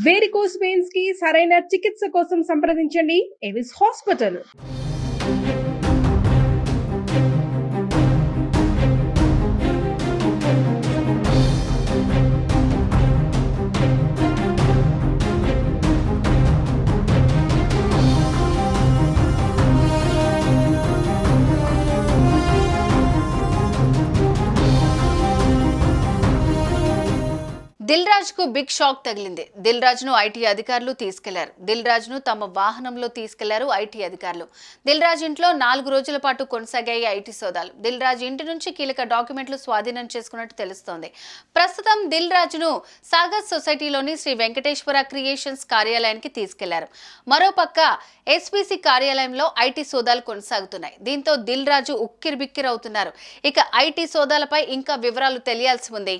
Varicose veins కి సరైన చికిత్స కోసం సంప్రదించండి ఎవిస్ హాస్పిటల్. దిల్ రాజు కు బిగ్ షాక్ తగిలింది. దిల్ రాజును ఐటీ అధికారులు తీసుకెళ్లారు. దిల్ రాజును తమ వాహనంలో తీసుకెళ్లారు ఐటీ అధికారులు. దిల్ రాజు ఇంట్లో 4 రోజుల పాటు కొనసాగాయి ఐటీ సోదాలు. దిల్ రాజు ఇంటి నుంచి కీలక డాక్యుమెంట్లు స్వాధీనం చేసుకున్నట్టు తెలుస్తోంది. ప్రస్తుతం దిల్ రాజును సాగర్ సొసైటీలోని శ్రీ వెంకటేశ్వర క్రియేషన్స్ కార్యాలయానికి తీసుకెళ్లారు. మరోపక్క ఎస్పీసీ కార్యాలయంలో ఐటీ సోదాలు కొనసాగుతున్నాయి. దీంతో దిల్ రాజు ఉక్కిరిబిక్కిరవుతున్నారు. ఇక ఐటీ సోదాలపై ఇంకా వివరాలు తెలియాల్సి ఉంది.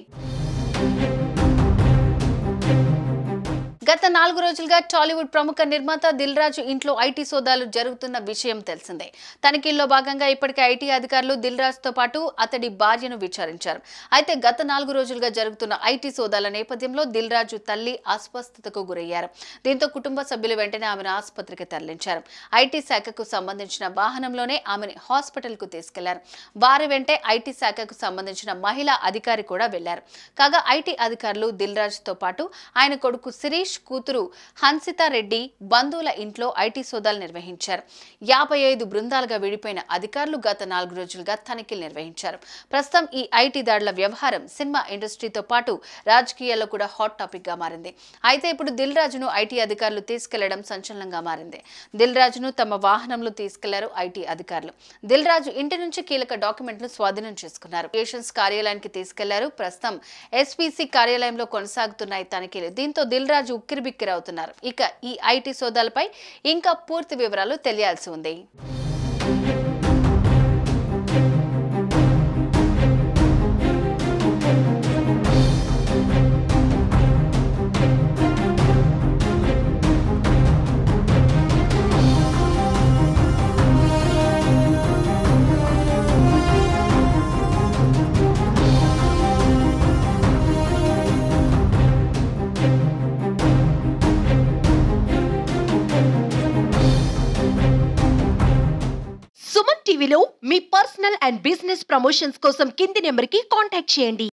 గత 4 రోజులుగా టాలీవుడ్ ప్రముఖ నిర్మాత దిల్ రాజు ఇంట్లో ఐటీ సోదాలు జరుగుతున్న విషయం తెలిసిందే. తనిఖీల్లో భాగంగా ఇప్పటికే ఐటీ అధికారులు దిల్ రాజుతో పాటు అతడి భార్యను విచారించారు. అయితే గత 4 రోజులుగా జరుగుతున్న ఐటీ సోదాల నేపథ్యంలో దిల్ రాజు తల్లి అస్వస్థతకు గురయ్యారు. దీంతో కుటుంబ సభ్యులు వెంటనే ఆమెను ఆసుపత్రికి తరలించారు. ఐటీ శాఖకు సంబంధించిన వాహనంలోనే ఆమెను హాస్పిటల్ కు తీసుకెళ్లారు. వారి వెంటే ఐటీ శాఖకు సంబంధించిన మహిళా అధికారి కూడా వెళ్లారు. కాగా ఐటీ అధికారులు దిల్ రాజుతో పాటు ఆయన కొడుకు శిరీష్, కూతురు హన్సితా రెడ్డి బంధువుల ఇంట్లో ఐటీ సోదాలు నిర్వహించారు. 55 బృందాలుగా విడిపోయిన అధికారులు గత 4 రోజులుగా తనిఖీలు నిర్వహించారు. ప్రస్తుతం ఈ ఐటీ దాడుల వ్యవహారం సినిమా ఇండస్ట్రీతో పాటు రాజకీయాల్లో కూడా హాట్ టాపిక్ గా మారింది. అయితే ఇప్పుడు దిల్ రాజును ఐటీ అధికారులు తీసుకెళ్లడం సంచలనంగా మారింది. దిల్ రాజును తమ వాహనంలో తీసుకెళ్లారు ఐటీ అధికారులు. దిల్ రాజు ఇంటి నుంచి కీలక డాక్యుమెంట్లు స్వాధీనం చేసుకున్నారు. క్రియేషన్స్ కార్యాలయానికి తీసుకెళ్లారు. ప్రస్తుతం ఎస్పీసీ కార్యాలయంలో కొనసాగుతున్నాయి తనిఖీలు. దీంతో దిల్ రాజు ఉక్కిరిబిక్కిరవుతున్నారు. ఇక ఈ ఐటీ సోదాలపై ఇంకా పూర్తి వివరాలు తెలియాల్సి ఉంది. సుమన్ టీవీలో మీ పర్సనల్ అండ్ బిజినెస్ ప్రమోషన్స్ కోసం కింది నెంబర్కి కాంటాక్ట్ చేయండి.